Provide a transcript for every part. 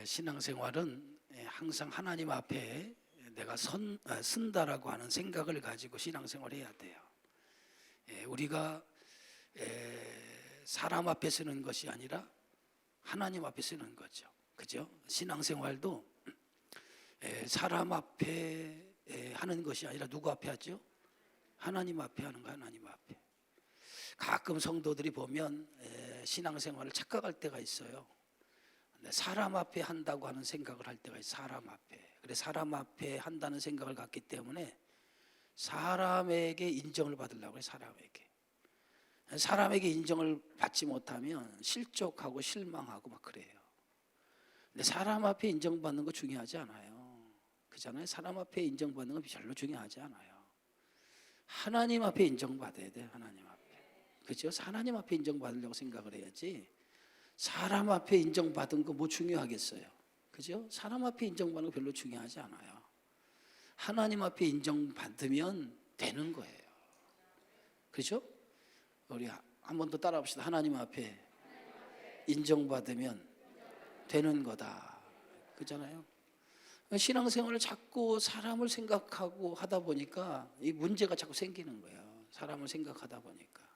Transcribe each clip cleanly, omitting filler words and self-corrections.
신앙생활은 항상 하나님 앞에 내가 쓴다라고 하는 생각을 가지고 신앙생활해야 돼요. 우리가 사람 앞에 쓰는 것이 아니라 하나님 앞에 쓰는 거죠. 그죠? 신앙생활도 사람 앞에 하는 것이 아니라 누구 앞에 하죠? 하나님 앞에 하는 거, 하나님 앞에. 가끔 성도들이 보면 신앙생활을 착각할 때가 있어요. 사람 앞에 한다고 하는 생각을 할 때가 있어요. 사람 앞에. 그래, 사람 앞에 한다는 생각을 갖기 때문에 사람에게 인정을 받으려고 해요. 사람에게 인정을 받지 못하면 실족하고 실망하고 막 그래요. 근데 사람 앞에 인정받는 거 중요하지 않아요. 그잖아요. 사람 앞에 인정받는 건 별로 중요하지 않아요. 하나님 앞에 인정받아야 돼요. 하나님 앞에. 그죠? 하나님 앞에 인정받으려고 생각을 해야지. 사람 앞에 인정받은 거 뭐 중요하겠어요? 그죠? 사람 앞에 인정받는 거 별로 중요하지 않아요. 하나님 앞에 인정받으면 되는 거예요. 그죠? 우리 한 번 더 따라 봅시다. 하나님 앞에 인정받으면 되는 거다. 그잖아요. 신앙생활을 자꾸 사람을 생각하고 하다 보니까 이 문제가 자꾸 생기는 거예요. 사람을 생각하다 보니까.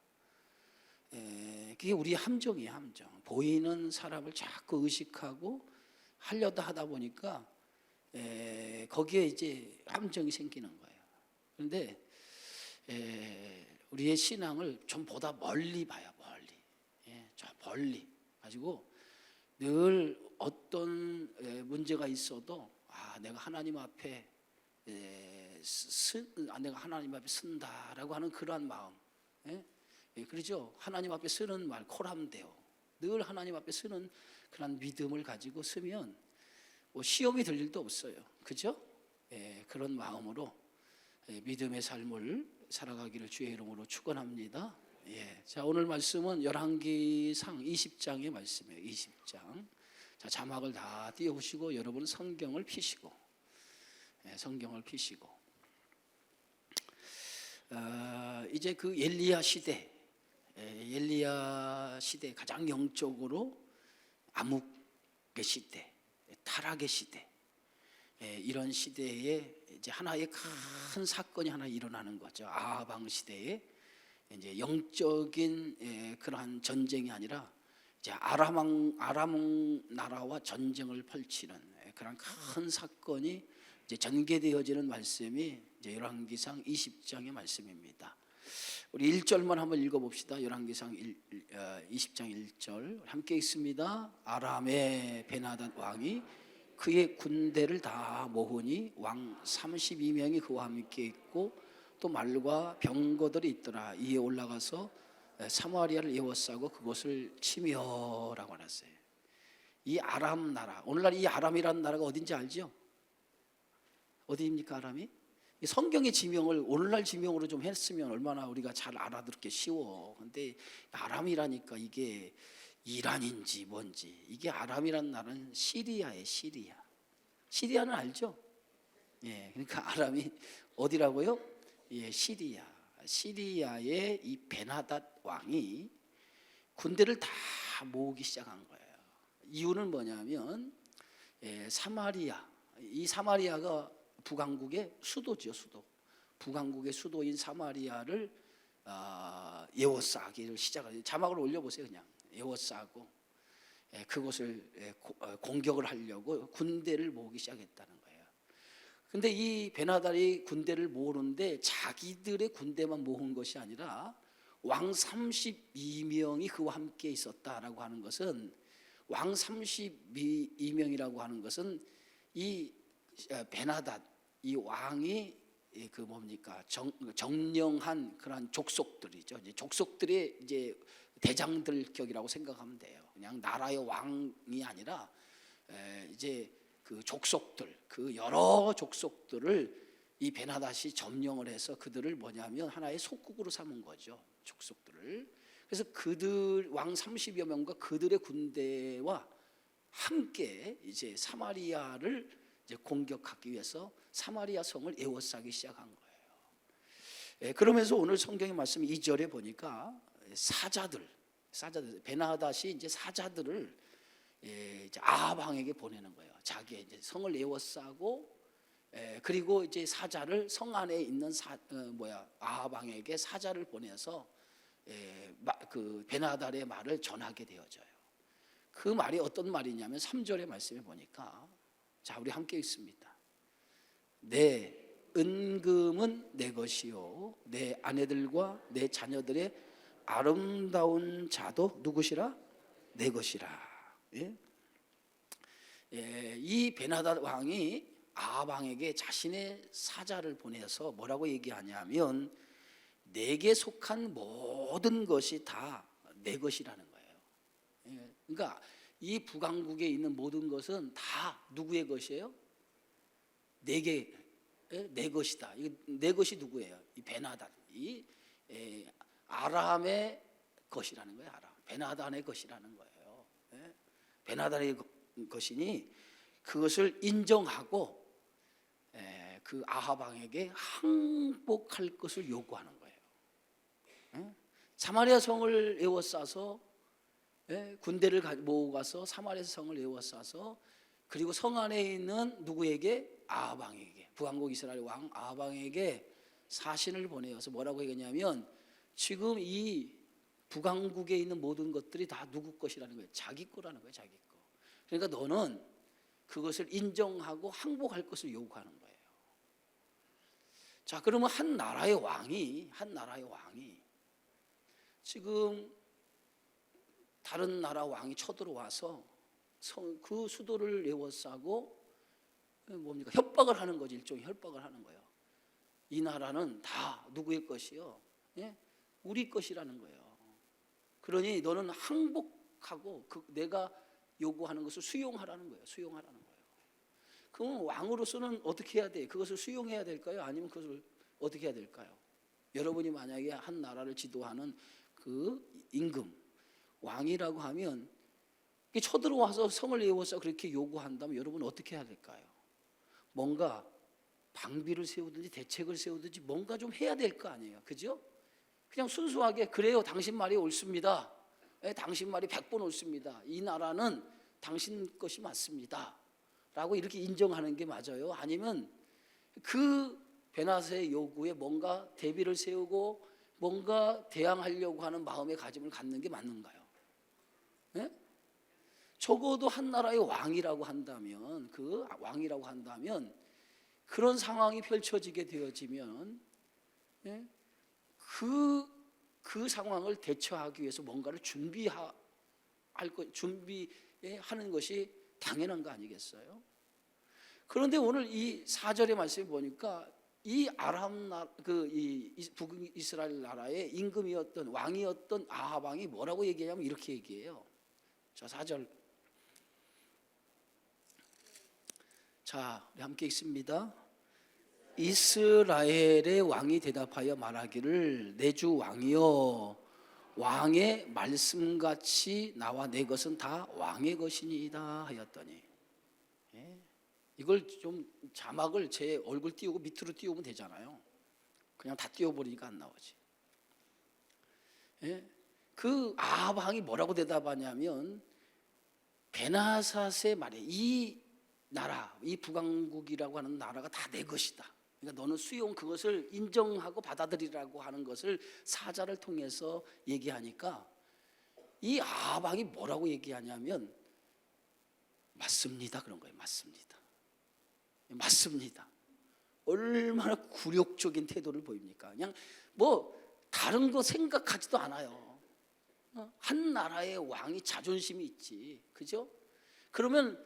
그게 우리의 함정이에요. 함정. 보이는 사람을 자꾸 의식하고 하려다 하다 보니까 거기에 이제 함정이 생기는 거예요. 그런데 우리의 신앙을 좀 보다 멀리 봐요. 저 멀리 가지고 늘 어떤 문제가 있어도 내가 하나님 앞에 내가 하나님 앞에 쓴다라고 하는 그러한 마음. 그렇죠? 하나님 앞에 쓰는 말, 코람데오. 늘 하나님 앞에 쓰는 그런 믿음을 가지고 쓰면 뭐 시험이 들 일도 없어요. 그죠? 그런 마음으로 믿음의 삶을 살아가기를 주의 이름으로 축원합니다. 자, 오늘 말씀은 열왕기상 20장의 말씀이에요. 20장. 자, 자막을 다 띄워보시고 여러분 성경을 펴시고 성경을 펴시고 이제 그 엘리야 시대 가장 영적으로 암흑의 시대, 타락의 시대, 이런 시대에 이제 하나의 큰 사건이 하나 일어나는 거죠. 아하방 시대에 이제 영적인 그러한 전쟁이 아니라 이제 아람 나라와 전쟁을 펼치는 그런 큰 사건이 이제 전개되어지는 말씀이 이제 열왕기상 20장의 말씀입니다. 우리 1절만 한번 읽어봅시다. 열왕기상 20장 1절 함께 읽습니다. 아람의 베나닷 왕이 그의 군대를 다 모으니 왕 32명이 그와 함께 있고 또 말과 병거들이 있더라. 이에 올라가서 사마리아를 에워싸고 그곳을 치며라고 하셨어요. 이 아람 나라, 오늘날 이 아람이라는 나라가 어딘지 알죠? 어디입니까 아람이? 성경의 지명을 오늘날 지명으로 좀 했으면 얼마나 우리가 잘 알아듣기 쉬워. 근데 아람이라니까 이게 이란인지 뭔지. 이게 아람이라는 나라는 시리아예요. 시리아는 알죠? 그러니까 아람이 어디라고요? 시리아. 시리아의 이 베나닷 왕이 군대를 다 모으기 시작한 거예요. 이유는 뭐냐면 사마리아. 이 사마리아가 북왕국의 수도죠. 북왕국의 수도인 사마리아를 에워싸기를 시작을. 자막을 올려보세요. 그냥 에워싸고 그곳을 공격을 하려고 군대를 모으기 시작했다는 거예요. 근데 이 베나닷이 군대를 모으는데 자기들의 군대만 모은 것이 아니라 왕 32명이 그와 함께 있었다라고 하는 것은, 왕 32명이라고 하는 것은 이 베나닷, 이 왕이 그 뭡니까 정령한 그런 족속들이죠. 이제 족속들의 이제 대장들격이라고 생각하면 돼요. 그냥 나라의 왕이 아니라 이제 그 족속들, 그 여러 족속들을 이 베나닷이 점령을 해서 그들을 뭐냐면 하나의 속국으로 삼은 거죠. 족속들을. 그래서 그들 왕 30여 명과 그들의 군대와 함께 이제 사마리아를 이제 공격하기 위해서 사마리아 성을 에워싸기 시작한 거예요. 그러면서 오늘 성경의 말씀 2절에 보니까 사자들 베나닷이 이제 사자들을 이제 아합 왕에게 보내는 거예요. 자기의 이제 성을 에워싸고 그리고 이제 사자를 성 안에 있는 아합 왕에게 사자를 보내서 그 베나달의 말을 전하게 되어져요. 그 말이 어떤 말이냐면 3절의 말씀에 보니까, 자 우리 함께 읽습니다. 내 은금은 내 것이요 내 아내들과 내 자녀들의 아름다운 자도 누구시라? 내 것이라. 이 베나닷 왕이 아합 왕에게 자신의 사자를 보내서 뭐라고 얘기하냐면 내게 속한 모든 것이 다 내 것이라는 거예요. 그러니까 이 북왕국에 있는 모든 것은 다 누구의 것이에요? 내게 내 것이다. 내 것이 누구예요? 이 베나닷, 이 아람의 것이라는 거예요. 아람, 베나닷의 것이라는 거예요. 베나닷의 것이니 그것을 인정하고 그 아합 왕에게 항복할 것을 요구하는 거예요. 사마리아 성을 에워싸서 군대를 모으고 가서 사마리아 성을 에워싸서 그리고 성 안에 있는 누구에게? 아합 왕에게, 북왕국 이스라엘 왕 아합 왕에게 사신을 보내어서 뭐라고 얘기하냐면 지금 이 북왕국에 있는 모든 것들이 다 누구 것이라는 거예요. 자기 거라는 거예요. 자기 거. 그러니까 너는 그것을 인정하고 항복할 것을 요구하는 거예요. 자, 그러면 한 나라의 왕이 지금 다른 나라 왕이 쳐들어와서 그 수도를 에워싸고 뭡니까? 협박을 하는 거지. 일종의 협박을 하는 거예요. 이 나라는 다 누구의 것이요? 우리 것이라는 거예요. 그러니 너는 항복하고 내가 요구하는 것을 수용하라는 거예요. 수용하라는 거예요. 그럼 왕으로서는 어떻게 해야 돼? 그것을 수용해야 될까요? 아니면 그것을 어떻게 해야 될까요? 여러분이 만약에 한 나라를 지도하는 그 임금, 왕이라고 하면 쳐들어와서 성을 에워서 그렇게 요구한다면 여러분 어떻게 해야 될까요? 뭔가 방비를 세우든지 대책을 세우든지 뭔가 좀 해야 될 거 아니에요. 그죠? 그냥 순수하게 그래요. 당신 말이 옳습니다. 당신 말이 100번 옳습니다. 이 나라는 당신 것이 맞습니다. 라고 이렇게 인정하는 게 맞아요? 아니면 그 베나닷의 요구에 뭔가 대비를 세우고 뭔가 대항하려고 하는 마음의 가짐을 갖는 게 맞는가요? 적어도 한 나라의 왕이라고 한다면 그런 상황이 펼쳐지게 되어지면 그 상황을 대처하기 위해서 뭔가를 준비하는 것이 당연한 거 아니겠어요? 그런데 오늘 이 4절의 말씀을 보니까 이 아람 북이스라엘 나라의 임금이었던 왕이었던 아합 왕이 뭐라고 얘기하냐면 이렇게 얘기해요. 자, 4절. 자, 우리 함께 읽습니다. 이스라엘의 왕이 대답하여 말하기를 내 주 왕이여 왕의 말씀같이 나와 내 것은 다 왕의 것이니이다 하였더니, 이걸 좀 자막을 제 얼굴 띄우고 밑으로 띄우면 되잖아요. 그냥 다 띄워버리니까 안 나오지. 그 아합 왕이 뭐라고 대답하냐면 베나닷의 말에 이 나라, 이 북왕국이라고 하는 나라가 다 내 것이다. 그러니까 너는 그것을 인정하고 받아들이라고 하는 것을 사자를 통해서 얘기하니까 이 아합 왕이 뭐라고 얘기하냐면 맞습니다. 그런 거예요. 맞습니다. 얼마나 굴욕적인 태도를 보입니까? 그냥 뭐 다른 거 생각하지도 않아요. 한 나라의 왕이 자존심이 있지, 그죠? 그러면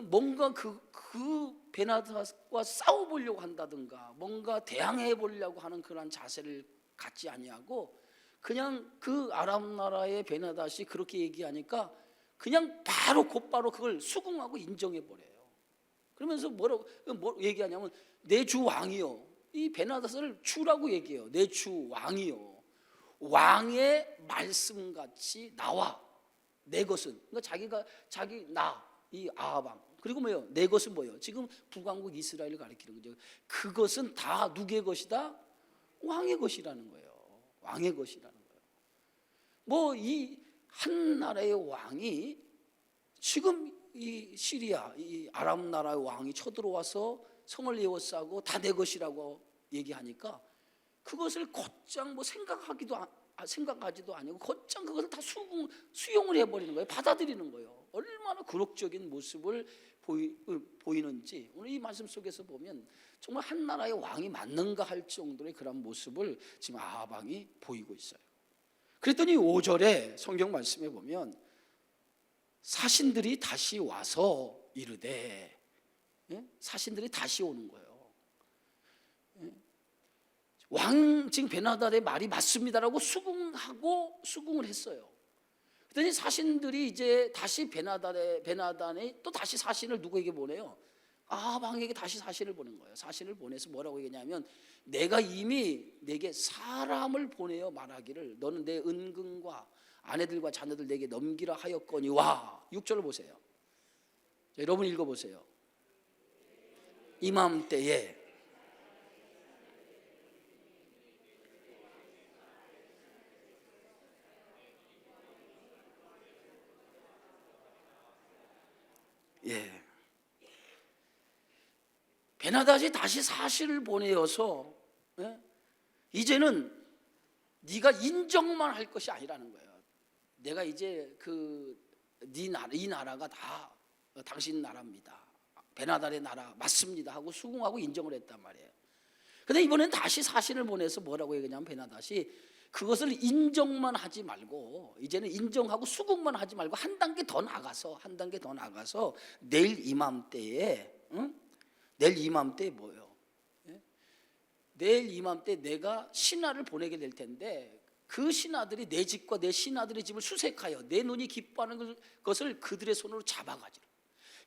뭔가 그 베나닷과 싸워보려고 한다든가 뭔가 대항해 보려고 하는 그런 자세를 갖지 아니하고 그냥 그 아람 나라의 베나닷이 그렇게 얘기하니까 그냥 곧바로 그걸 수긍하고 인정해 버려요. 그러면서 뭐라고 얘기하냐면 내 주 왕이요. 이 베나닷을 주라고 얘기해요. 내 주 왕이요. 왕의 말씀같이 나와 내 것은, 그러니까 이 아합 왕, 그리고 뭐요? 내 것은 뭐요? 지금 북왕국 이스라엘을 가리키는 거죠. 그것은 다 누구의 것이다? 왕의 것이라는 거예요. 왕의 것이라는 거예요. 뭐 이 한 나라의 왕이 지금 이 시리아, 이 아람 나라의 왕이 쳐들어와서 성을 에워싸고 다 내 것이라고 얘기하니까 그것을 곧장 뭐 생각하지도 아니고 곧장 그것을 다 수용을 해버리는 거예요. 받아들이는 거예요. 얼마나 굴욕적인 모습을 보이는지 오늘 이 말씀 속에서 보면 정말 한 나라의 왕이 맞는가 할 정도의 그런 모습을 지금 아합 왕이 보이고 있어요. 그랬더니 5절에 성경 말씀에 보면 사신들이 다시 와서 이르되, 사신들이 다시 오는 거예요. 왕 지금 베나다의 말이 맞습니다라고 수긍을 했어요. 그랬더니 사신들이 이제 다시 베나단이 또 다시 사신을 누구에게 보내요? 아합왕에게 다시 사신을 보낸 거예요. 사신을 보내서 뭐라고 얘기냐면 내가 이미 내게 사람을 보내어 말하기를 너는 내 은근과 아내들과 자녀들 내게 넘기라 하였거니와. 6절을 보세요. 여러분 읽어보세요. 이맘때에 베나다시 다시 사실을 보내어서 이제는 네가 인정만 할 것이 아니라는 거예요. 내가 이제 이 나라가 다 당신 나라입니다. 베나달의 나라 맞습니다 하고 수긍하고 인정을 했단 말이에요. 근데 이번엔 다시 사신을 보내서 뭐라고 얘기하냐면 베나다시 그것을 인정만 하지 말고 이제는 인정하고 수긍만 하지 말고 한 단계 더 나가서 내일 이맘때에 뭐예요? 내일 이맘때 내가 신하를 보내게 될 텐데 그 신하들이 내 집과 내 신하들의 집을 수색하여 내 눈이 기뻐하는 것을 그들의 손으로 잡아가지라.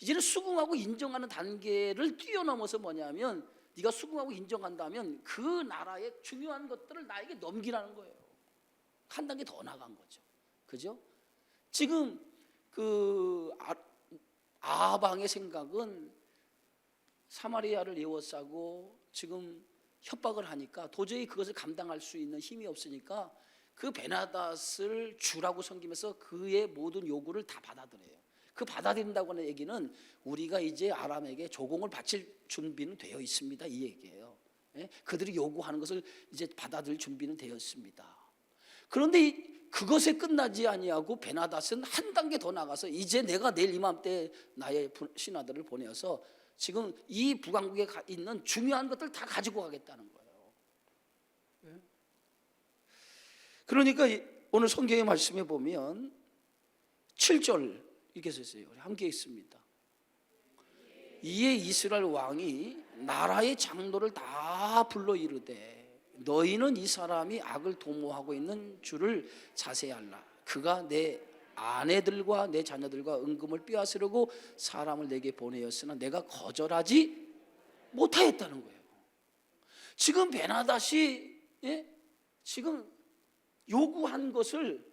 이제는 수긍하고 인정하는 단계를 뛰어넘어서 뭐냐면 네가 수긍하고 인정한다면 그 나라의 중요한 것들을 나에게 넘기라는 거예요. 한 단계 더 나간 거죠. 그죠? 지금 아합왕의 생각은 사마리아를 에워싸고 지금 협박을 하니까 도저히 그것을 감당할 수 있는 힘이 없으니까 그 베나닷을 주라고 섬기면서 그의 모든 요구를 다 받아들여요. 그 받아들인다고 하는 얘기는 우리가 이제 아람에게 조공을 바칠 준비는 되어 있습니다 이 얘기예요. 그들이 요구하는 것을 이제 받아들일 준비는 되어 있습니다. 그런데 그것에 끝나지 아니하고 베나닷은 한 단계 더 나가서 이제 내가 내일 이맘때 나의 신하들을 보내어서 지금 이 북왕국에 있는 중요한 것들 다 가지고 가겠다는 거예요. 그러니까 오늘 성경의 말씀에 보면 7절 이렇게 써 있어요. 함께 읽습니다. 이에 이스라엘 왕이 나라의 장로를 다 불러 이르되 너희는 이 사람이 악을 도모하고 있는 줄을 자세히 알라. 그가 내 아내들과 내 자녀들과 은금을 빼앗으려고 사람을 내게 보내었으나 내가 거절하지 못하였다는 거예요. 지금 베나닷이 지금 요구한 것을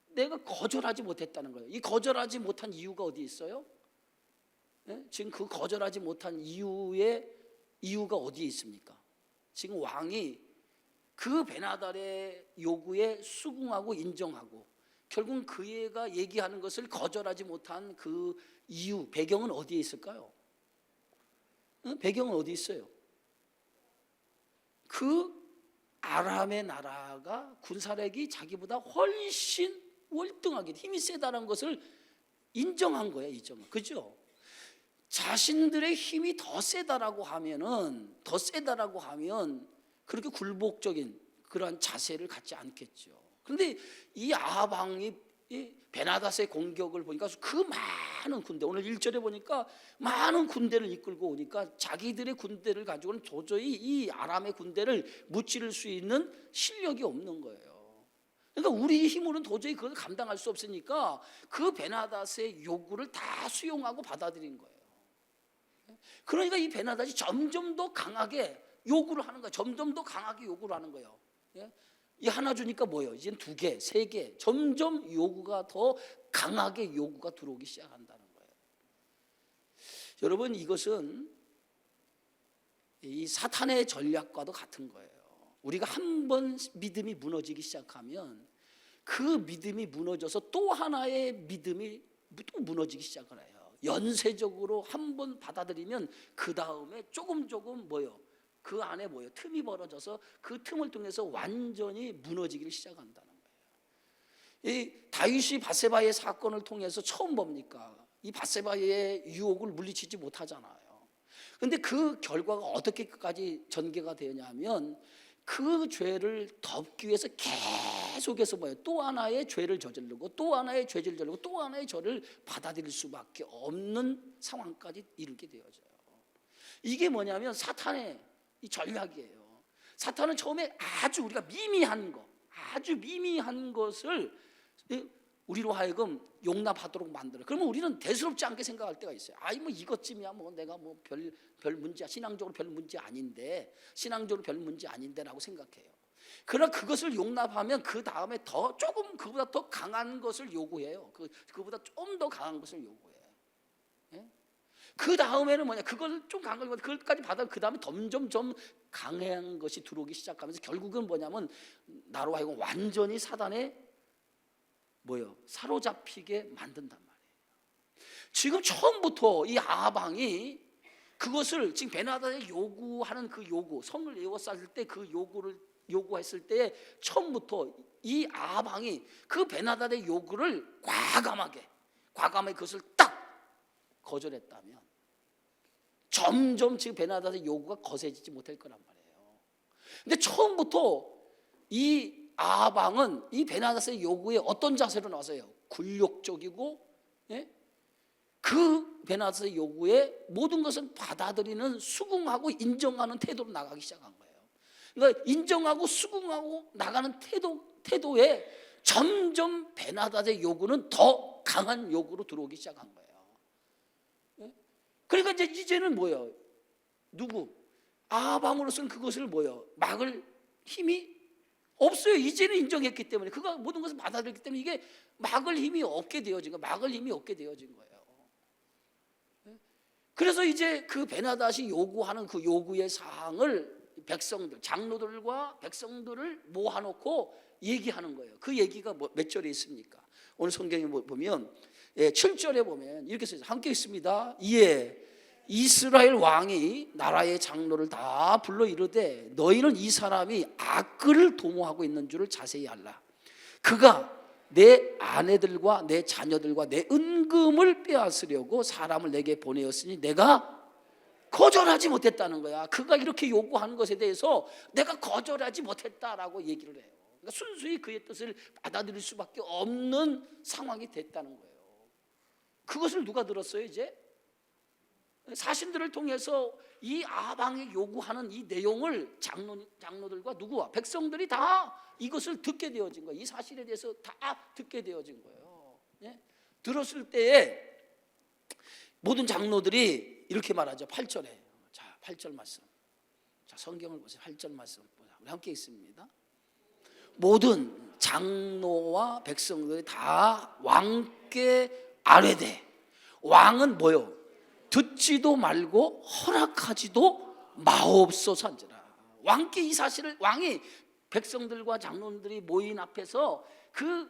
내가 거절하지 못했다는 거예요. 이 거절하지 못한 이유가 어디 있어요? 지금 그 거절하지 못한 이유가 어디에 있습니까? 지금 왕이 그 베나달의 요구에 수긍하고 인정하고 결국 그 애가 얘기하는 것을 거절하지 못한 그 이유, 배경은 어디에 있을까요? 배경은 어디 있어요? 그 아람의 나라가 군사력이 자기보다 훨씬 월등하게 힘이 세다는 것을 인정한 거예요. 그죠? 자신들의 힘이 더 세다라고 하면 그렇게 굴복적인 그러한 자세를 갖지 않겠죠. 그런데 이 아합 왕이 베나닷의 공격을 보니까 그 많은 군대, 오늘 1절에 보니까 많은 군대를 이끌고 오니까 자기들의 군대를 가지고는 도저히 이 아람의 군대를 무찌를 수 있는 실력이 없는 거예요. 그러니까 우리 힘으로는 도저히 그걸 감당할 수 없으니까 그 베나닷의 요구를 다 수용하고 받아들인 거예요. 그러니까 이 베나닷이 점점 더 강하게 요구를 하는 거예요. 점점 더 강하게 요구를 하는 거예요. 이 하나 주니까 뭐예요? 이제는 2개, 3개, 점점 요구가 더 강하게 요구가 들어오기 시작한다는 거예요. 여러분, 이것은 이 사탄의 전략과도 같은 거예요. 우리가 한 번 믿음이 무너지기 시작하면 그 믿음이 무너져서 또 하나의 믿음이 또 무너지기 시작을 해요. 연쇄적으로 한 번 받아들이면 그 다음에 조금 뭐요? 그 안에 뭐요? 틈이 벌어져서 그 틈을 통해서 완전히 무너지기를 시작한다는 거예요. 이 다윗이 밧세바의 사건을 통해서 처음 봅니까? 이 밧세바의 유혹을 물리치지 못하잖아요. 근데 그 결과가 어떻게까지 전개가 되냐면 그 죄를 덮기 위해서 계속해서 뭐예요? 또 하나의 죄를 저지르고 또 하나의 죄를 저지르고 또 하나의 죄를 받아들일 수밖에 없는 상황까지 이르게 되어져요. 이게 뭐냐면 사탄의 이 전략이에요. 사탄은 처음에 아주 우리가 아주 미미한 것을 우리로 하여금 용납하도록 만들어. 그러면 우리는 대수롭지 않게 생각할 때가 있어요. 아이 뭐 이것쯤이야 뭐 내가 뭐 별 문제, 신앙적으로 별 문제 아닌데라고 생각해요. 그러나 그것을 용납하면 그 다음에 더 조금 그보다 더 강한 것을 요구해요. 그보다 좀 더 강한 것을 요구해. 예? 그 다음에는 뭐냐? 그걸 좀 강한 걸 그것까지 받아 그 다음에 점점 강한 것이 들어오기 시작하면서 결국은 뭐냐면 나로 하여금 완전히 사단의 사로잡히게 만든단 말이에요. 지금 처음부터 이 아방이 그것을 지금 베나다에 요구하는 그 요구, 성을 에워쌌을 때 그 요구를 요구했을 때 처음부터 이 아방이 그 베나다의 요구를 과감하게 그것을 딱 거절했다면 점점 지금 베나다의 요구가 거세지지 못할 거란 말이에요. 근데 처음부터 이 아방은 이 베나다의 요구에 어떤 자세로 나서요? 굴욕적이고, 예? 그 베나다의 요구에 모든 것을 받아들이는 수긍하고 인정하는 태도로 나가기 시작한 거예요. 그러니까 인정하고 수긍하고 나가는 태도에 점점 베나다의 요구는 더 강한 요구로 들어오기 시작한 거예요. 예? 그러니까 이제는 뭐예요? 아방으로서는 그것을 막을 힘이 없어요. 이제는 인정했기 때문에 그가 모든 것을 받아들였기 때문에 이게 막을 힘이 없게 되어진 거예요. 그래서 이제 그 베나닷이 요구하는 그 요구의 사항을 백성들, 장로들과 백성들을 모아놓고 얘기하는 거예요. 그 얘기가 몇 절에 있습니까? 오늘 성경에 보면 7절에 보면 이렇게 써있어요. 함께 있습니다. 이에 이스라엘 왕이 나라의 장로를 다 불러 이르되 너희는 이 사람이 악글을 도모하고 있는 줄을 자세히 알라. 그가 내 아내들과 내 자녀들과 내 은금을 빼앗으려고 사람을 내게 보내었으니 내가 거절하지 못했다는 거야. 그가 이렇게 요구하는 것에 대해서 내가 거절하지 못했다라고 얘기를 해요. 그러니까 순수히 그의 뜻을 받아들일 수밖에 없는 상황이 됐다는 거예요. 그것을 누가 들었어요? 이제 사신들을 통해서 이 아방이 요구하는 이 내용을 장로들과 누구와 백성들이 다 이것을 듣게 되어진 거예요. 이 사실에 대해서 다 듣게 되어진 거예요. 예? 들었을 때에 모든 장로들이 이렇게 말하죠. 8절에. 자, 8절 말씀. 자, 성경을 보세요. 8절 말씀. 우리 함께 있습니다. 모든 장로와 백성들이 다 왕께 아뢰되. 왕은 뭐요? 듣지도 말고 허락하지도 마옵소서 한지라. 왕께 이 사실을 왕이 백성들과 장로들이 모인 앞에서 그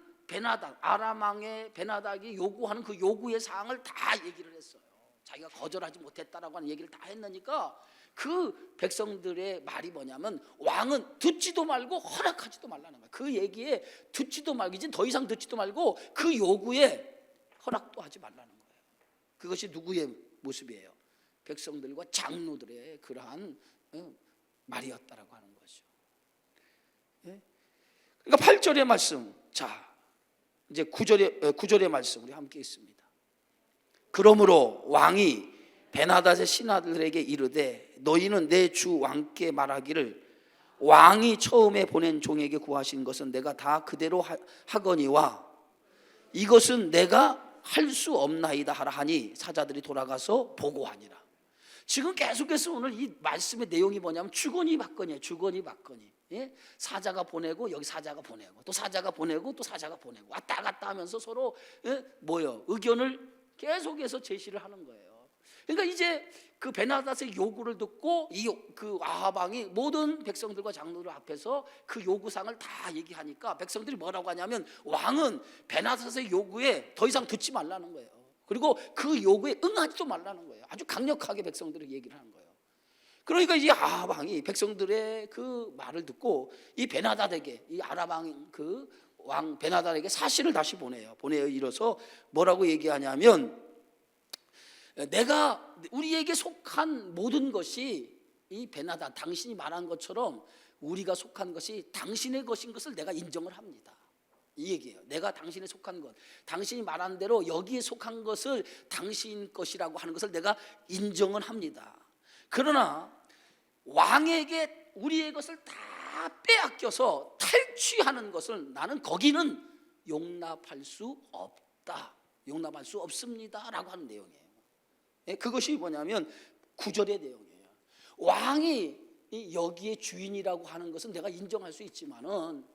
아람 왕의 베나닥이 요구하는 그 요구의 사항을 다 얘기를 했어요. 자기가 거절하지 못했다라고 하는 얘기를 다 했으니까 그 백성들의 말이 뭐냐면 왕은 듣지도 말고 허락하지도 말라는 거예요. 그 얘기에 듣지도 말고 이제 더 이상 듣지도 말고 그 요구에 허락도 하지 말라는 거예요. 그것이 누구의 모습이에요? 백성들과 장로들의 그러한 말이었다라고 하는 거죠. 그러니까 8절의 말씀. 자, 이제 9절의 말씀 우리 함께 있습니다. 그러므로 왕이 베나닷의 신하들에게 이르되 너희는 내 주 왕께 말하기를 왕이 처음에 보낸 종에게 구하신 것은 내가 다 그대로 하거니와 이것은 내가 할 수 없나이다 하라 하니 사자들이 돌아가서 보고하니라. 지금 계속해서 오늘 이 말씀의 내용이 뭐냐면 주거니 받거니예요. 주거니 받거니. 예? 사자가 보내고 여기 사자가 보내고 또 사자가 보내고 또 사자가 보내고 왔다 갔다 하면서 서로 의견을 계속해서 제시를 하는 거예요. 그러니까 이제 그 베나닷의 요구를 듣고 그 아하방이 모든 백성들과 장로들 앞에서 그 요구사항을 다 얘기하니까 백성들이 뭐라고 하냐면 왕은 베나닷의 요구에 더 이상 듣지 말라는 거예요. 그리고 그 요구에 응하지도 말라는 거예요. 아주 강력하게 백성들에게 얘기를 하는 거예요. 그러니까 이 아합 왕이 백성들의 그 말을 듣고 이 베나닷에게, 이 아람 왕 그 왕 베나닷에게 사신을 다시 보내요. 이뤄서 뭐라고 얘기하냐면, 내가 우리에게 속한 모든 것이 이 베나닷 당신이 말한 것처럼 우리가 속한 것이 당신의 것인 것을 내가 인정을 합니다. 이 얘기예요. 내가 당신에 속한 것, 당신이 말한 대로 여기에 속한 것을 당신 것이라고 하는 것을 내가 인정은 합니다. 그러나 왕에게 우리의 것을 다 빼앗겨서 탈취하는 것을 나는 거기는 용납할 수 없다, 용납할 수 없습니다 라고 하는 내용이에요. 그것이 뭐냐면 9절의 내용이에요. 왕이 여기에 주인이라고 하는 것은 내가 인정할 수 있지만은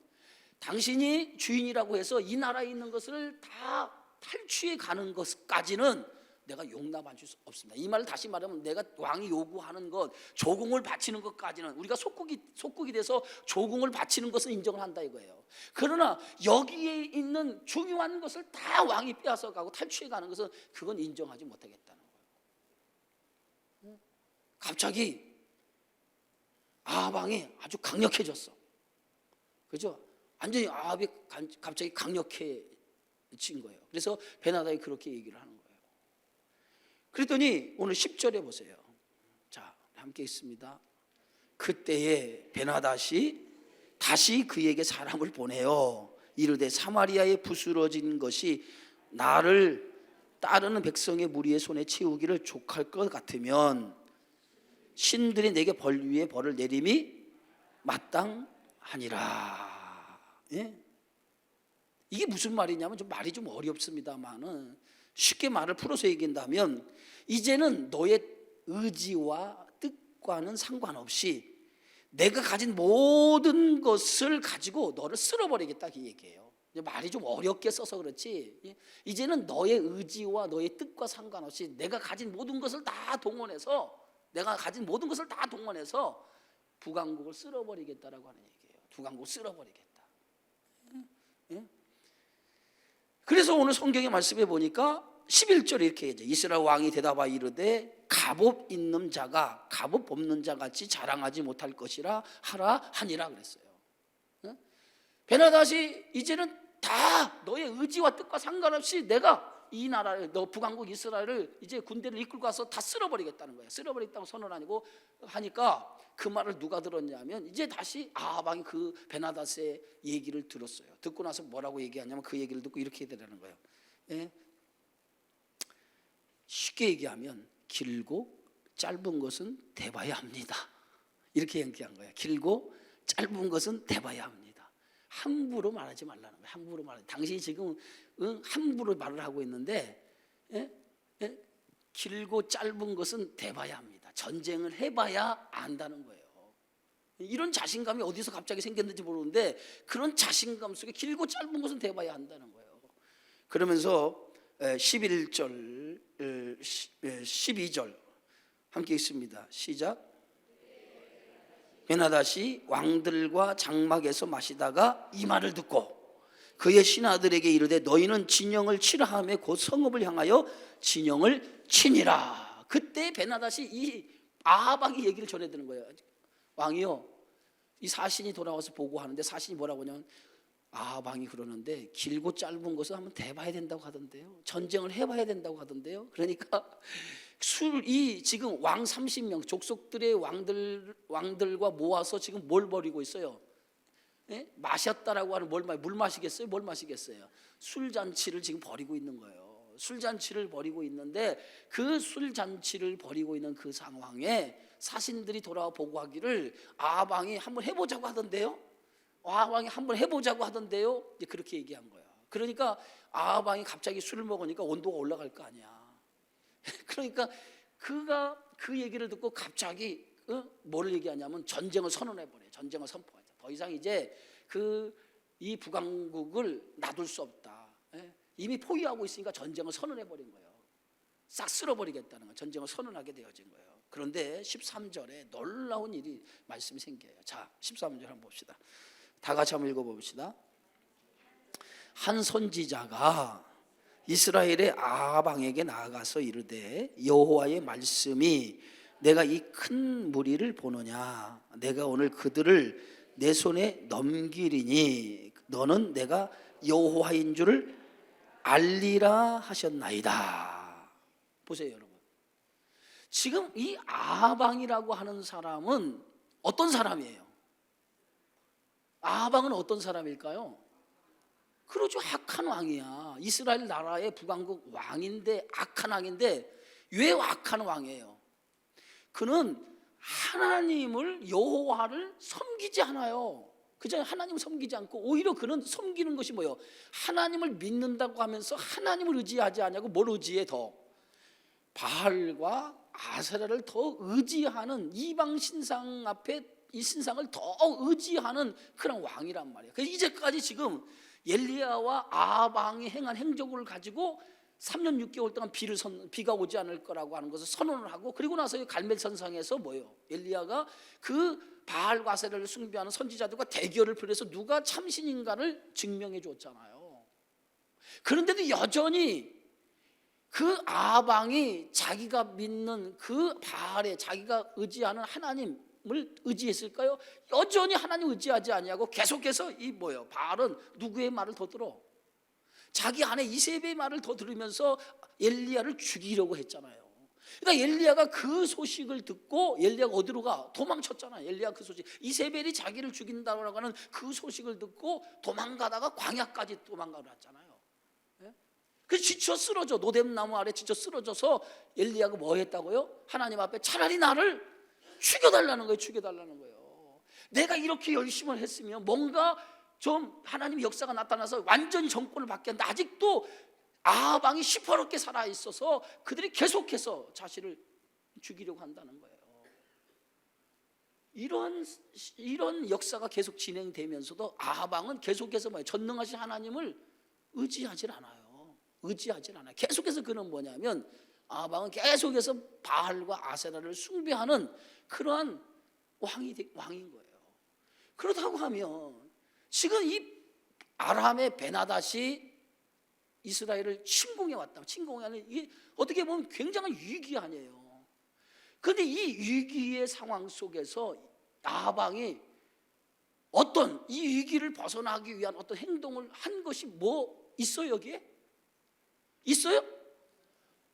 당신이 주인이라고 해서 이 나라에 있는 것을 다 탈취해 가는 것까지는 내가 용납할 수 없습니다. 이 말을 다시 말하면, 내가 왕이 요구하는 것, 조공을 바치는 것까지는, 우리가 속국이 돼서 조공을 바치는 것은 인정을 한다 이거예요. 그러나 여기에 있는 중요한 것을 다 왕이 빼앗아 가고 탈취해 가는 것은 그건 인정하지 못하겠다는 거예요. 갑자기 아합 왕이 아주 강력해졌어. 그죠? 완전히 아합이 갑자기 강력해진 거예요. 그래서 베나닷이 그렇게 얘기를 하는 거예요. 그랬더니 오늘 10절에 보세요. 자, 함께 있습니다. 그때에 베나닷이 다시 그에게 사람을 보내요. 이르되 사마리아에 부스러진 것이 나를 따르는 백성의 무리의 손에 채우기를 족할 것 같으면 신들이 내게 벌 위에 벌을 내림이 마땅하니라. 예? 이게 무슨 말이냐면 말이 좀 어렵습니다만은 쉽게 말을 풀어서 얘기한다면, 이제는 너의 의지와 뜻과는 상관없이 내가 가진 모든 것을 가지고 너를 쓸어버리겠다 이 얘기예요. 말이 좀 어렵게 써서 그렇지, 이제는 너의 의지와 너의 뜻과 상관없이 내가 가진 모든 것을 다 동원해서 북왕국을 쓸어버리겠다라고 하는 얘기예요. 북왕국을 쓸어버리겠다. 그래서 오늘 성경의 말씀에 보니까 11절에 이렇게 얘기해요. 이스라엘 왕이 대답하여 이르되 갑옷 있는 자가 갑옷 벗는 자 같이 자랑하지 못할 것이라 하라 하니라 그랬어요. 베나닷이 이제는 다 너의 의지와 뜻과 상관없이 내가 이 나라를, 너 북왕국 이스라엘을 이제 군대를 이끌고 가서 다 쓸어버리겠다는 거예요. 쓸어버리겠다고 선언하고 하니까 그 말을 누가 들었냐면, 이제 다시 아합 왕이 그 베나닷의 얘기를 들었어요. 듣고 나서 뭐라고 얘기하냐면, 그 얘기를 듣고 이렇게 되라는 거예요. 예? 쉽게 얘기하면 길고 짧은 것은 대봐야 합니다. 이렇게 얘기한 거예요. 길고 짧은 것은 대봐야 합니다. 함부로 말하지 말라는 거예요. 함부로 말하지. 당신이 지금 함부로 말을 하고 있는데, 길고 짧은 것은 대봐야 합니다. 전쟁을 해봐야 안다는 거예요. 이런 자신감이 어디서 갑자기 생겼는지 모르는데, 그런 자신감 속에 길고 짧은 것은 대봐야 한다는 거예요. 그러면서 11절, 12절 함께 있습니다. 시작. 베나닷이 왕들과 장막에서 마시다가 이 말을 듣고 그의 신하들에게 이르되 너희는 진영을 치라 하며 곧 성읍을 향하여 진영을 치니라. 그때 베나닷이 이 아합 왕이 얘기를 전해 드는 거예요. 왕이요, 이 사신이 돌아와서 보고하는데 사신이 뭐라고 하냐면, 아합 왕이 그러는데 길고 짧은 것을 한번 대봐야 된다고 하던데요. 전쟁을 해봐야 된다고 하던데요. 그러니까 이 지금 왕 30명 족속들의 왕들과 모아서 지금 뭘 벌이고 있어요? 예? 마셨다라고 하는 물 마시겠어요? 뭘 마시겠어요? 술잔치를 지금 벌이고 있는 거예요. 술잔치를 벌이고 있는데, 그 술잔치를 벌이고 있는 그 상황에 사신들이 돌아와 보고하기를 아합 왕이 한번 해보자고 하던데요. 아합 왕이 한번 해보자고 하던데요. 이제 그렇게 얘기한 거야. 그러니까 아합 왕이 갑자기 술을 먹으니까 온도가 올라갈 거 아니야. 그러니까 그가 그 얘기를 듣고 갑자기 뭘 얘기하냐면 전쟁을 선언해버려요. 전쟁을 선포하자. 더 이상 이제 이 북왕국을 놔둘 수 없다. 이미 포위하고 있으니까 전쟁을 선언해버린 거예요. 싹 쓸어버리겠다는 거예요. 전쟁을 선언하게 되어진 거예요. 그런데 13절에 놀라운 일이 말씀이 생겨요. 자, 13절 한번 봅시다. 다 같이 한번 읽어봅시다. 한 선지자가 이스라엘의 아방에게 나아가서 이르되 여호와의 말씀이 내가 이 큰 무리를 보느냐 내가 오늘 그들을 내 손에 넘기리니 너는 내가 여호와인 줄을 알리라 하셨나이다. 보세요 여러분, 지금 이 아방이라고 하는 사람은 어떤 사람이에요? 아방은 어떤 사람일까요? 그러죠, 악한 왕이야. 이스라엘 나라의 북왕국 왕인데 악한 왕인데 왜 악한 왕이에요? 그는 하나님을 여호와를 섬기지 않아요. 그저 하나님을 섬기지 않고 오히려 그는 섬기는 것이 뭐예요? 하나님을 믿는다고 하면서 하나님을 의지하지 않냐고. 뭘 의지해? 더 바알과 아세라를 더 의지하는, 이방 신상 앞에 이 신상을 더 의지하는 그런 왕이란 말이에요. 그래서 이제까지 지금 엘리야와 아방이 행한 행적을 가지고 3년 6개월 동안 비가 오지 않을 거라고 하는 것을 선언을 하고, 그리고 나서 갈멜산상에서 뭐예요? 엘리야가 그 바알과 아세라를 숭배하는 선지자들과 대결을 벌여서 누가 참신인가를 증명해 줬잖아요. 그런데도 여전히 그 아방이 자기가 믿는 그 바알에 자기가 의지하는 하나님을 의지했을까요? 여전히 하나님 의지하지 아니하고 계속해서 이 뭐예요? 바알은 누구의 말을 더 들어? 자기 아내 이세벨의 말을 더 들으면서 엘리야를 죽이려고 했잖아요. 그러니까 엘리야가 그 소식을 듣고 엘리야가 어디로 가? 도망쳤잖아요. 엘리야 그 소식, 이세벨이 자기를 죽인다고 하는 그 소식을 듣고 도망가다가 광야까지 도망가버렸잖아요. 그래서 지쳐 쓰러져, 노뎀나무 아래 지쳐 쓰러져서 엘리야가 뭐 했다고요? 하나님 앞에 차라리 나를 죽여달라는 거예요. 죽여달라는 거예요. 내가 이렇게 열심을 했으면 뭔가 좀 하나님 역사가 나타나서 완전히 정권을 받겠는데 아직도 아방이 시퍼렇게 살아있어서 그들이 계속해서 자신을 죽이려고 한다는 거예요. 이런 역사가 계속 진행되면서도 아방은 계속해서 뭐예요? 전능하신 하나님을 의지하지 않아요. 의지하지 않아요. 계속해서 그는 뭐냐면 아방은 계속해서 바알과 아세라를 숭배하는 그러한 왕인 거예요. 그렇다고 하면 지금 이 아람의 베나닷이 이스라엘을 침공해 왔다. 침공하는 이게 어떻게 보면 굉장한 위기 아니에요. 그런데 이 위기의 상황 속에서 아방이 어떤 이 위기를 벗어나기 위한 어떤 행동을 한 것이 뭐 있어요? 여기에? 있어요?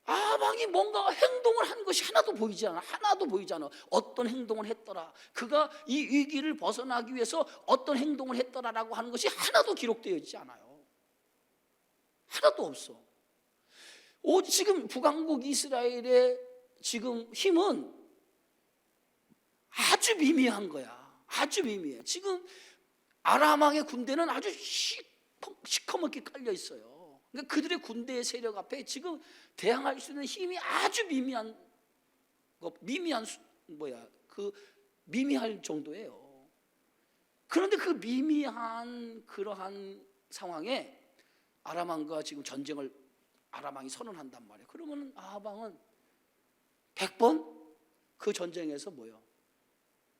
아방이 뭔가 행동을 한 것이 하나도 보이지 않아. 하나도 보이지 않아. 어떤 행동을 했더라, 그가 이 위기를 벗어나기 위해서 어떤 행동을 했더라라고 하는 것이 하나도 기록되어 있지 않아요. 하나도 없어. 지금 북왕국 이스라엘의 지금 힘은 아주 미미한 거야. 아주 미미해. 지금 아람 왕의 군대는 아주 시커멓게 깔려 있어요. 그러니까 그들의 군대의 세력 앞에 지금 대항할 수 있는 힘이 아주 미미할 정도예요. 그런데 그 미미한 그러한 상황에 아람 왕과 지금 전쟁을 아람 왕이 선언한단 말이에요. 그러면 아람 왕은 100번 그 전쟁에서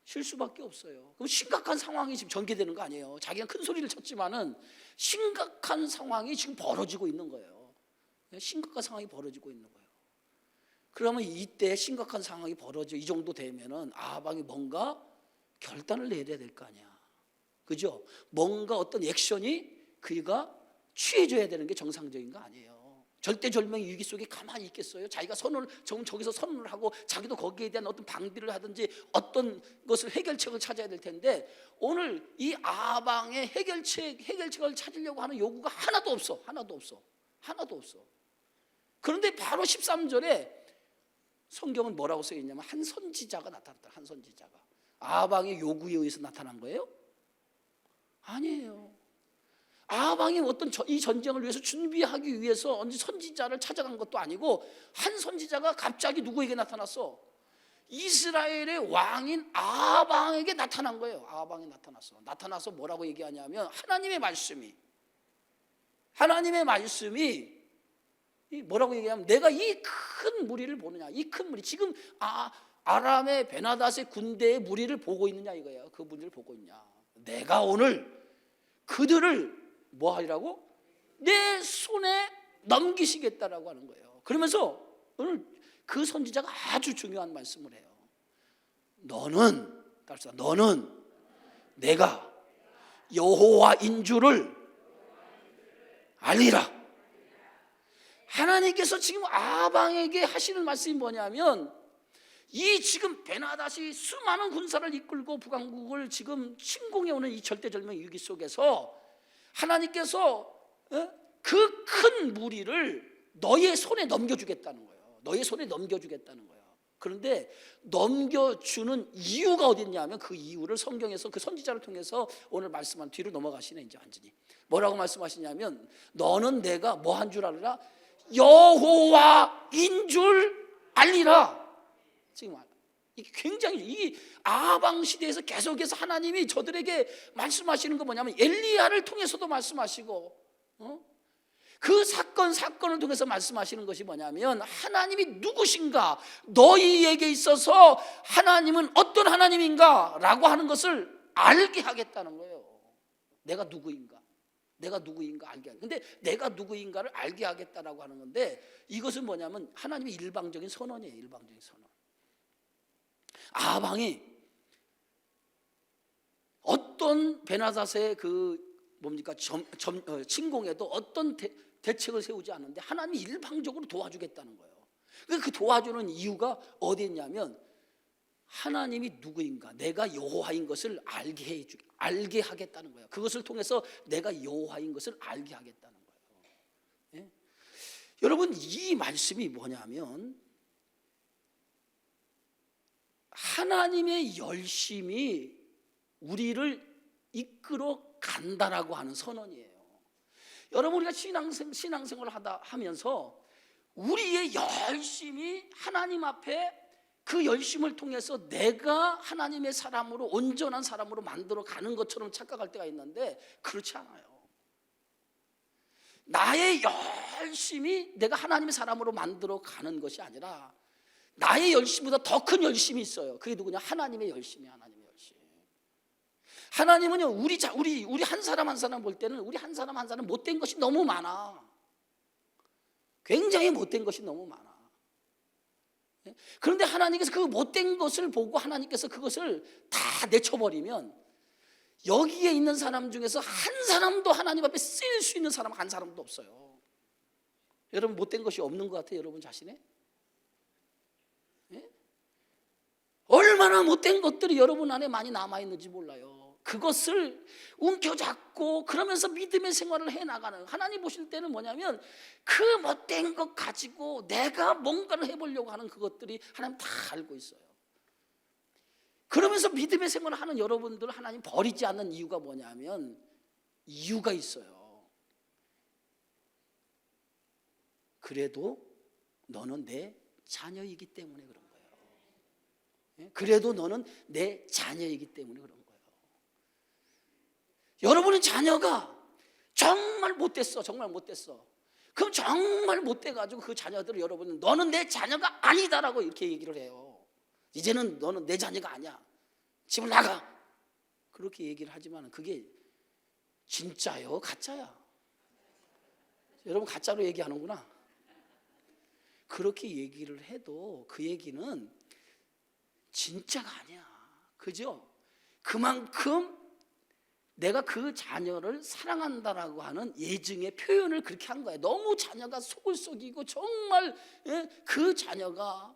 실수밖에 없어요. 그럼 심각한 상황이 지금 전개되는 거 아니에요. 자기가 큰 소리를 쳤지만은 심각한 상황이 지금 벌어지고 있는 거예요. 심각한 상황이 벌어지고 있는 거예요. 그러면 이때 심각한 상황이 벌어져 이 정도 되면은 아방이 뭔가 결단을 내야 될 거 아니야. 그죠? 뭔가 어떤 액션이 그가 취해줘야 되는 게 정상적인 거 아니에요. 절대절명의 위기 속에 가만히 있겠어요? 자기가 저기서 선언을 하고 자기도 거기에 대한 어떤 방비를 하든지 어떤 것을 해결책을 찾아야 될 텐데 오늘 이 아방의 해결책을 찾으려고 하는 요구가 하나도 없어. 하나도 없어. 그런데 바로 13절에 성경은 뭐라고 써 있냐면 한 선지자가 나타났다. 한 선지자가. 아방의 요구에 의해서 나타난 거예요? 아니에요. 아방이 어떤 이 전쟁을 위해서 준비하기 위해서 언제 선지자를 찾아간 것도 아니고 한 선지자가 갑자기 누구에게 나타났어? 이스라엘의 왕인 아방에게 나타난 거예요. 아방이 나타나서 뭐라고 얘기하냐면 하나님의 말씀이 뭐라고 얘기하면 내가 이 큰 무리를 보느냐. 이 큰 무리 지금 아람의 베나닷의 군대의 무리를 보고 있느냐 이거예요. 그 무리를 보고 있냐. 내가 오늘 그들을 뭐 하리라고? 내 손에 넘기시겠다라고 하는 거예요. 그러면서 오늘 그 선지자가 아주 중요한 말씀을 해요. 너는 내가 여호와인 줄을 알리라. 하나님께서 지금 아방에게 하시는 말씀이 뭐냐면, 이 지금 베나닷이 수많은 군사를 이끌고 북왕국을 지금 침공해 오는 이 절대절명 위기 속에서 하나님께서 그 큰 무리를 너의 손에 넘겨주겠다는 거예요. 너의 손에 넘겨주겠다는 거예요. 그런데 넘겨주는 이유가 어디 있냐면, 그 이유를 성경에서 그 선지자를 통해서 오늘 말씀한 뒤로 넘어가시네. 이제 완전히 뭐라고 말씀하시냐면, 너는 내가 뭐 한 줄 알아라? 여호와인 줄 알리라. 지금 이게 굉장히, 이 아방 시대에서 계속해서 하나님이 저들에게 말씀하시는 거 뭐냐면, 엘리야를 통해서도 말씀하시고, 그 사건을 통해서 말씀하시는 것이 뭐냐면, 하나님이 누구신가, 너희에게 있어서 하나님은 어떤 하나님인가 라고 하는 것을 알게 하겠다는 거예요. 내가 누구인가 알게 하겠다. 근데 내가 누구인가를 알게 하겠다라고 하는 건데, 이것은 뭐냐면 하나님의 일방적인 선언이에요. 일방적인 선언. 아방이 어떤 베나닷의 침공에도 어떤 대책을 세우지 않는데 하나님이 일방적으로 도와주겠다는 거예요. 그 도와주는 이유가 어디에 있냐면, 하나님이 누구인가, 내가 여호와인 것을 알게 하겠다는 거예요. 그것을 통해서 내가 여호와인 것을 알게 하겠다는 거예요. 예? 여러분, 이 말씀이 뭐냐면, 하나님의 열심이 우리를 이끌어 간다라고 하는 선언이에요. 여러분, 우리가 신앙생활을 하면서 우리의 열심이 하나님 앞에, 그 열심을 통해서 내가 하나님의 사람으로, 온전한 사람으로 만들어 가는 것처럼 착각할 때가 있는데, 그렇지 않아요. 나의 열심이 내가 하나님의 사람으로 만들어 가는 것이 아니라, 나의 열심보다 더 큰 열심이 있어요. 그게 누구냐? 하나님의 열심이야. 하나님의 열심. 하나님은요, 우리 한 사람 한 사람 볼 때는 우리 한 사람 한 사람 못된 것이 너무 많아. 굉장히 못된 것이 너무 많아. 그런데 하나님께서 그 못된 것을 보고 하나님께서 그것을 다 내쳐버리면, 여기에 있는 사람 중에서 한 사람도 하나님 앞에 쓰일 수 있는 사람 한 사람도 없어요. 여러분, 못된 것이 없는 것 같아요? 여러분 자신에? 얼마나 못된 것들이 여러분 안에 많이 남아있는지 몰라요. 그것을 움켜잡고 그러면서 믿음의 생활을 해나가는, 하나님 보실 때는 뭐냐면, 그 못된 것 가지고 내가 뭔가를 해보려고 하는 그것들이 하나님 다 알고 있어요. 그러면서 믿음의 생활을 하는 여러분들 하나님 버리지 않는 이유가 뭐냐면, 이유가 있어요. 그래도 너는 내 자녀이기 때문에 그런 거예요. 그래도 너는 내 자녀이기 때문에 그런 거예요. 여러분의 자녀가 정말 못됐어. 그럼 정말 못돼가지고 그 자녀들을 여러분은 너는 내 자녀가 아니다라고 이렇게 얘기를 해요. 이제는 너는 내 자녀가 아니야. 집을 나가. 그렇게 얘기를 하지만 그게 진짜요? 가짜야? 여러분, 가짜로 얘기하는구나. 그렇게 얘기를 해도 그 얘기는 진짜가 아니야. 그죠? 그만큼 내가 그 자녀를 사랑한다라고 하는 예증의 표현을 그렇게 한 거예요. 너무 자녀가 속을 썩이고 정말 그 자녀가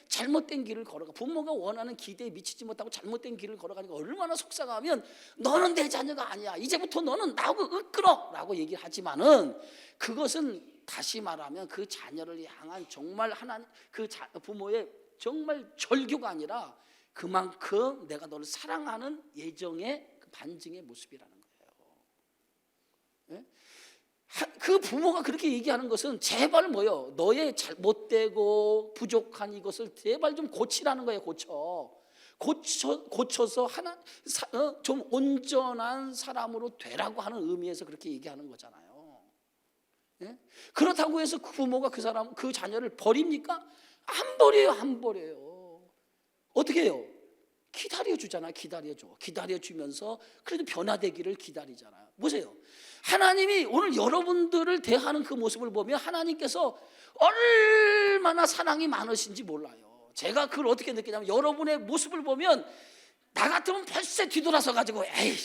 잘못된 길을 걸어가, 부모가 원하는 기대에 미치지 못하고 잘못된 길을 걸어가니까 얼마나 속상하면, 너는 내 자녀가 아니야. 이제부터 너는 나하고 이끌어 라고 얘기하지만은, 그것은 다시 말하면 그 자녀를 향한 정말 하나님, 그 부모의 정말 절규가 아니라 그만큼 내가 너를 사랑하는 예정의 그 반증의 모습이라는 거예요. 그 부모가 그렇게 얘기하는 것은 제발 뭐요? 너의 잘못되고 부족한 이것을 제발 좀 고치라는 거예요. 고쳐서 좀 온전한 사람으로 되라고 하는 의미에서 그렇게 얘기하는 거잖아요. 그렇다고 해서 그 부모가 그 자녀를 버립니까? 안 버려요. 어떻게 해요? 기다려주잖아. 기다려주면서 그래도 변화되기를 기다리잖아요. 보세요. 하나님이 오늘 여러분들을 대하는 그 모습을 보면 하나님께서 얼마나 사랑이 많으신지 몰라요. 제가 그걸 어떻게 느끼냐면 여러분의 모습을 보면 나 같으면 벌써 뒤돌아서 가지고 에이,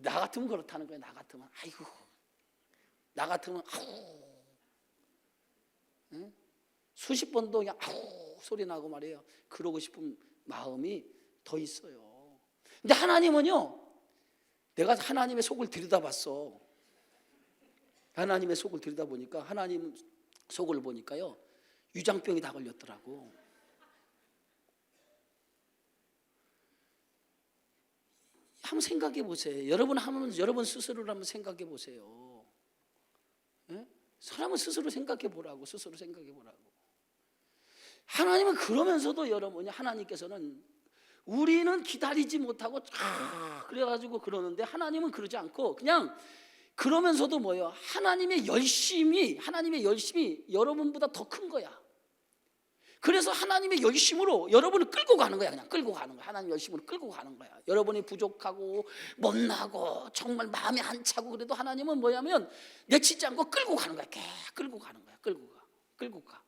나 같으면 그렇다는 거예요. 나 같으면 아이고, 나 같으면 아우, 응? 수십 번도 그냥 아우 소리 나고 말이에요. 그러고 싶은 마음이 더 있어요. 근데 하나님은요, 내가 하나님의 속을 들여다봤어. 하나님의 속을 들여다보니까 하나님 속을 보니까요, 유장병이 다 걸렸더라고. 한번 생각해 보세요. 여러분 스스로를 한번 생각해 보세요. 예? 사람은 스스로 생각해 보라고. 하나님은 그러면서도 여러분이 하나님께서는 우리는 기다리지 못하고 그래가지고 그러는데 하나님은 그러지 않고 그냥 그러면서도 뭐예요? 하나님의 열심이 여러분보다 더 큰 거야. 그래서 하나님의 열심으로 여러분을 끌고 가는 거야. 그냥 끌고 가는 거야. 하나님 열심으로 끌고 가는 거야. 여러분이 부족하고 못나고 정말 마음이 안 차고 그래도 하나님은 뭐냐면 내치지 않고 끌고 가는 거야. 끌고 가는 거야. 끌고 가.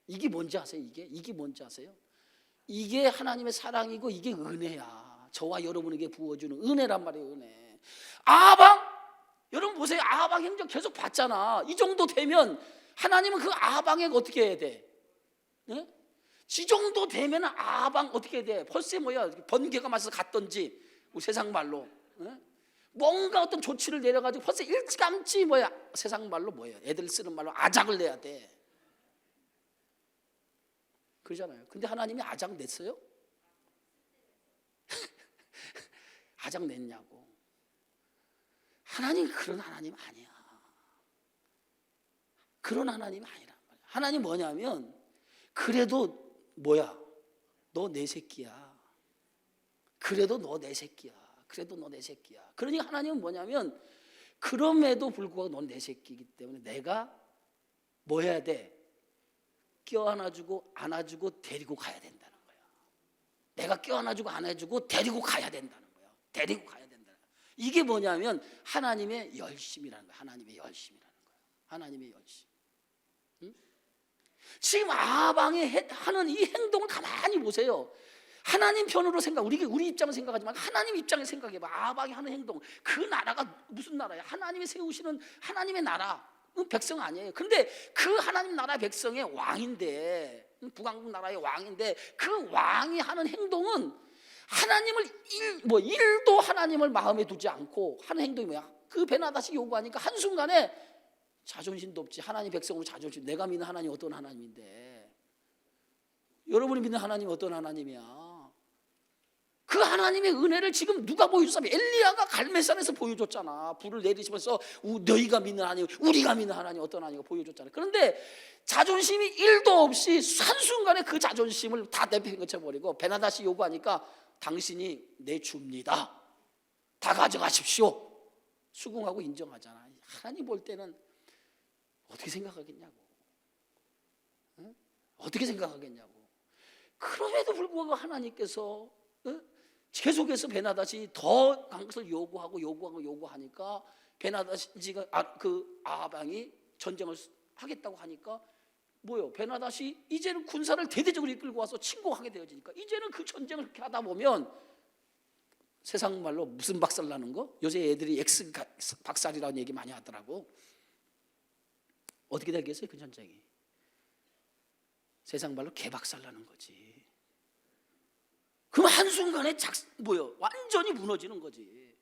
이게 뭔지 아세요? 이게 뭔지 아세요? 이게 하나님의 사랑이고 이게 은혜야. 저와 여러분에게 부어주는 은혜란 말이에요. 은혜. 아방, 여러분 보세요. 아방 행적 계속 봤잖아. 이 정도 되면 하나님은 그 아방에 어떻게 해야 돼? 네? 이 정도 되면 아방 어떻게 해야 돼? 벌써 뭐야, 번개가 맞아서 갔던지 우리 세상 말로, 네? 뭔가 어떤 조치를 내려가지고 벌써 일찌감치 뭐야, 세상 말로 뭐예요? 애들 쓰는 말로 아작을 내야 돼. 그러잖아요. 근데 하나님이 아작 냈어요? 아작 냈냐고. 하나님 그런 하나님 아니야. 그런 하나님 아니란 말이야. 하나님 뭐냐면 그래도 뭐야, 너 내 새끼야. 그래도 너 내 새끼야. 그러니까 하나님은 뭐냐면 그럼에도 불구하고 넌 내 새끼이기 때문에 내가 뭐 해야 돼? 껴안아주고 안아주고 데리고 가야 된다는 거야. 내가 껴안아주고 안아주고 데리고 가야 된다는 거야. 이게 뭐냐면 하나님의 열심이라는 거야. 하나님의 열심. 응? 지금 아방이 하는 이 행동을 가만히 보세요. 하나님 편으로 우리 입장을 생각하지 말고 하나님 입장에 생각해봐. 아방이 하는 행동, 그 나라가 무슨 나라야? 하나님이 세우시는 하나님의 나라, 백성 아니에요. 근데 그 하나님 나라 백성의 왕인데, 북왕국 나라의 왕인데 그 왕이 하는 행동은 하나님을 일도 하나님을 마음에 두지 않고 하는 행동이 뭐야? 그 베나다시 요구하니까 한순간에 자존심도 없지. 하나님 백성으로 자존심. 내가 믿는 하나님 어떤 하나님인데, 여러분이 믿는 하나님 어떤 하나님이야? 그 하나님의 은혜를 지금 누가 보여줬어요? 엘리야가 갈멜산에서 보여줬잖아. 불을 내리시면서 너희가 믿는 하나님, 우리가 믿는 하나님 어떤 하나님인가 보여줬잖아. 그런데 자존심이 1도 없이 한순간에 그 자존심을 다 내팽개쳐버리고 베나다시 요구하니까 당신이 내줍니다. 다 가져가십시오. 수긍하고 인정하잖아. 하나님 볼 때는 어떻게 생각하겠냐고. 응? 어떻게 생각하겠냐고. 그럼에도 불구하고 하나님께서 계속해서 베나다시 더 강것을 요구하니까 베나다시가 그 아방이 전쟁을 하겠다고 하니까 뭐요? 베나다시 이제는 군사를 대대적으로 이끌고 와서 침공하게 되어지니까 이제는 그 전쟁을 그렇게 하다 보면 세상 말로 무슨 박살 나는 거? 요새 애들이 X 박살이라는 얘기 많이 하더라고. 어떻게 되겠어요? 그 전쟁이 세상 말로 개박살 나는 거지. 그럼 한순간에 완전히 무너지는 거지.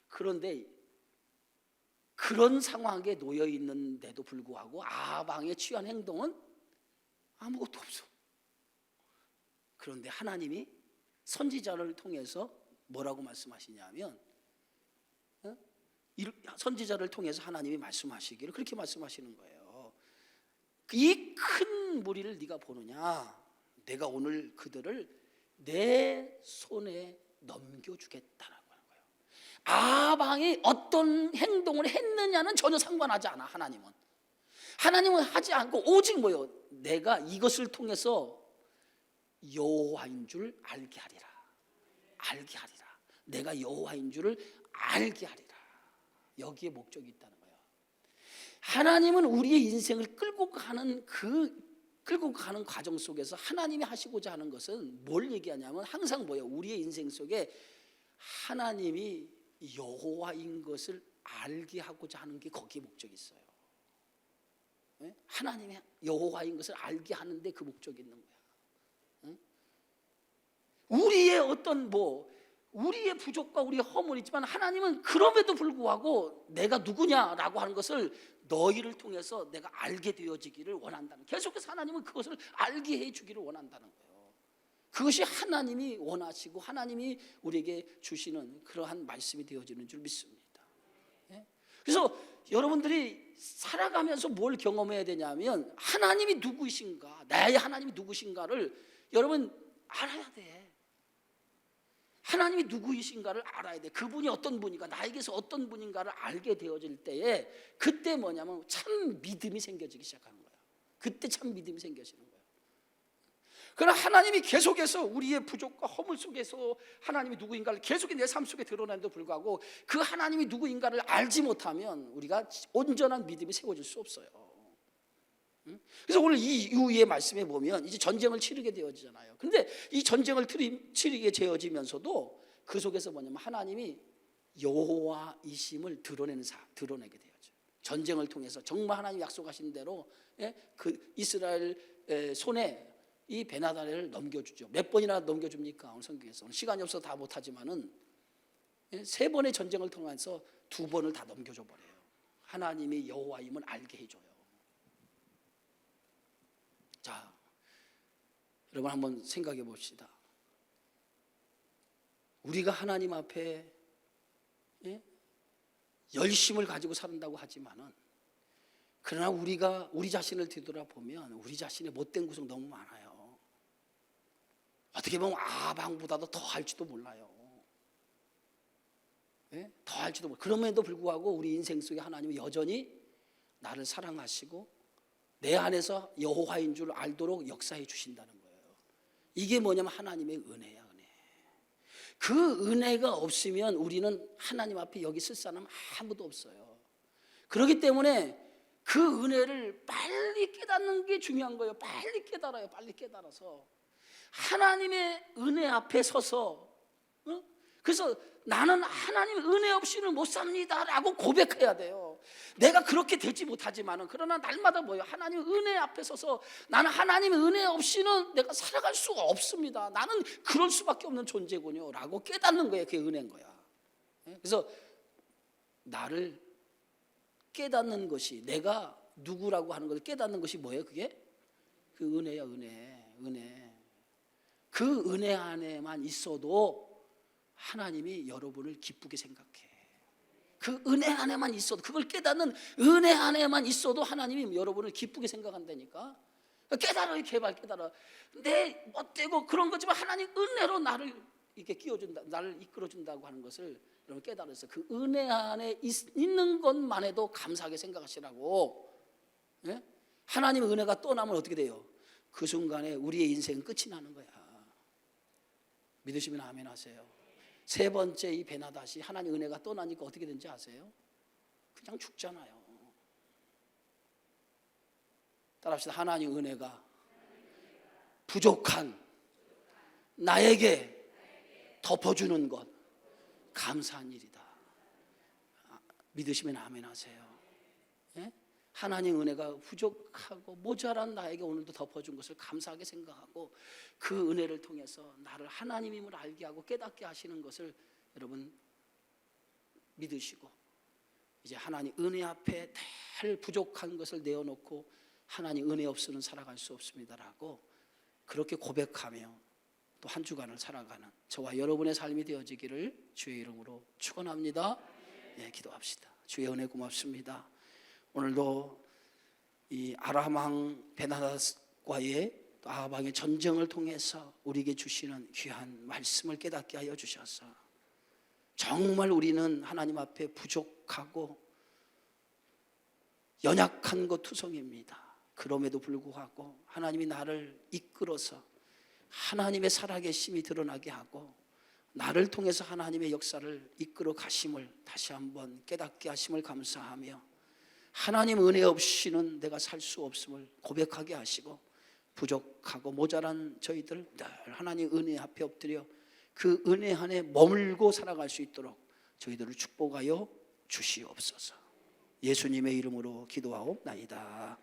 그런데 그런 상황에 놓여 있는데도 불구하고 아방에 취한 행동은 아무것도 없어. 그런데 하나님이 선지자를 통해서 뭐라고 말씀하시냐면, 선지자를 통해서 하나님이 말씀하시기를 그렇게 말씀하시는 거예요. 이 큰 무리를 네가 보느냐? 내가 오늘 그들을 내 손에 넘겨주겠다라고 하는 거예요. 아방이 어떤 행동을 했느냐는 전혀 상관하지 않아. 하나님은 하지 않고 오직 뭐요? 내가 이것을 통해서 여호와인 줄 알게 하리라. 알게 하리라. 내가 여호와인 줄을 알게 하리라. 여기에 목적이 있다는 거예요. 하나님은 우리의 인생을 끌고 가는 과정 속에서 하나님이 하시고자 하는 것은 뭘 얘기하냐면 항상 뭐예요? 우리의 인생 속에 하나님이 여호와인 것을 알게 하고자 하는 게 거기에 목적이 있어요. 하나님이 여호와인 것을 알게 하는데 그 목적이 있는 거야. 우리의 어떤 우리의 부족과 우리의 허물이 있지만 하나님은 그럼에도 불구하고 내가 누구냐라고 하는 것을 너희를 통해서 내가 알게 되어지기를 원한다는, 계속해서 하나님은 그것을 알게 해주기를 원한다는 거예요. 그것이 하나님이 원하시고 하나님이 우리에게 주시는 그러한 말씀이 되어지는 줄 믿습니다. 그래서 여러분들이 살아가면서 뭘 경험해야 되냐면 하나님이 누구이신가, 나의 하나님이 누구신가를 여러분 알아야 돼. 하나님이 누구이신가를 알아야 돼. 그분이 어떤 분인가, 나에게서 어떤 분인가를 알게 되어질 때에 그때 뭐냐면 참 믿음이 생겨지기 시작하는 거예요. 그때 참 믿음이 생겨지는 거예요. 그러나 하나님이 계속해서 우리의 부족과 허물 속에서 하나님이 누구인가를 계속해서 내 삶 속에 드러내는데도 불구하고 그 하나님이 누구인가를 알지 못하면 우리가 온전한 믿음이 세워질 수 없어요. 그래서 오늘 이 이후의 말씀에 보면 이제 전쟁을 치르게 되어지잖아요. 근데 이 전쟁을 치르게 되어지면서도 그 속에서 뭐냐면 하나님이 여호와이심을 드러내게 되어져. 전쟁을 통해서 정말 하나님 약속하신 대로 그 이스라엘 손에 이 베나다레를 넘겨주죠. 몇 번이나 넘겨줍니까? 오늘 성경에서. 오늘 시간이 없어서 다 못하지만은 3번의 전쟁을 통해서 2번을 다 넘겨줘 버려요. 하나님이 여호와임을 알게 해줘요. 자, 여러분 한번 생각해 봅시다. 우리가 하나님 앞에 열심을 가지고 산다고 하지만은, 그러나 우리가 우리 자신을 뒤돌아보면 우리 자신의 못된 구석 너무 많아요. 어떻게 보면 아방보다도 더 할지도 몰라요. 더 할지도 몰라요. 그럼에도 불구하고 우리 인생 속에 하나님은 여전히 나를 사랑하시고 내 안에서 여호와인 줄 알도록 역사해 주신다는 거예요. 이게 뭐냐면 하나님의 은혜야, 은혜. 그 은혜가 없으면 우리는 하나님 앞에 여기 쓸 사람 아무도 없어요. 그렇기 때문에 그 은혜를 빨리 깨닫는 게 중요한 거예요. 빨리 깨달아요. 빨리 깨달아서 하나님의 은혜 앞에 서서 그래서 나는 하나님의 은혜 없이는 못 삽니다 라고 고백해야 돼요. 내가 그렇게 되지 못하지만은 그러나 날마다 뭐예요? 하나님의 은혜 앞에 서서 나는 하나님의 은혜 없이는 내가 살아갈 수가 없습니다. 나는 그럴 수밖에 없는 존재군요 라고 깨닫는 거예요. 그게 은혜인 거야. 그래서 나를 깨닫는 것이, 내가 누구라고 하는 걸 깨닫는 것이 뭐예요? 그게 그 은혜야. 은혜. 그 은혜 안에만 있어도 하나님이 여러분을 기쁘게 생각해. 그 은혜 안에만 있어도, 그걸 깨닫는 은혜 안에만 있어도 하나님이 여러분을 기쁘게 생각한다니까. 깨달아요. 제발 깨달아. 내 멋대고 그런 거지만 하나님 은혜로 나를 이렇게 끼워준다, 나를 이끌어준다고 하는 것을 여러분 깨달아서 그 은혜 안에 있는 것만 해도 감사하게 생각하시라고. 하나님의 은혜가 떠나면 어떻게 돼요? 그 순간에 우리의 인생은 끝이 나는 거야. 믿으시면 아멘 하세요. 3번째 이 베나닷이 하나님 은혜가 떠나니까 어떻게 된지 아세요? 그냥 죽잖아요. 따라합시다. 하나님 은혜가 부족한 나에게 덮어주는 것 감사한 일이다. 믿으시면 아멘 하세요. 하나님 은혜가 부족하고 모자란 나에게 오늘도 덮어준 것을 감사하게 생각하고 그 은혜를 통해서 나를 하나님임을 알게 하고 깨닫게 하시는 것을 여러분 믿으시고, 이제 하나님 은혜 앞에 늘 부족한 것을 내어놓고 하나님 은혜 없이는 살아갈 수 없습니다라고 그렇게 고백하며 또 한 주간을 살아가는 저와 여러분의 삶이 되어지기를 주의 이름으로 축원합니다. 기도합시다. 주의 은혜 고맙습니다. 오늘도 이 아람 왕 베나닷과의 아합 왕의 전쟁을 통해서 우리에게 주시는 귀한 말씀을 깨닫게 하여 주셔서 정말 우리는 하나님 앞에 부족하고 연약한 것 투성입니다. 그럼에도 불구하고 하나님이 나를 이끌어서 하나님의 살아계심이 드러나게 하고 나를 통해서 하나님의 역사를 이끌어 가심을 다시 한번 깨닫게 하심을 감사하며, 하나님 은혜 없이는 내가 살 수 없음을 고백하게 하시고, 부족하고 모자란 저희들 늘 하나님 은혜 앞에 엎드려 그 은혜 안에 머물고 살아갈 수 있도록 저희들을 축복하여 주시옵소서. 예수님의 이름으로 기도하옵나이다.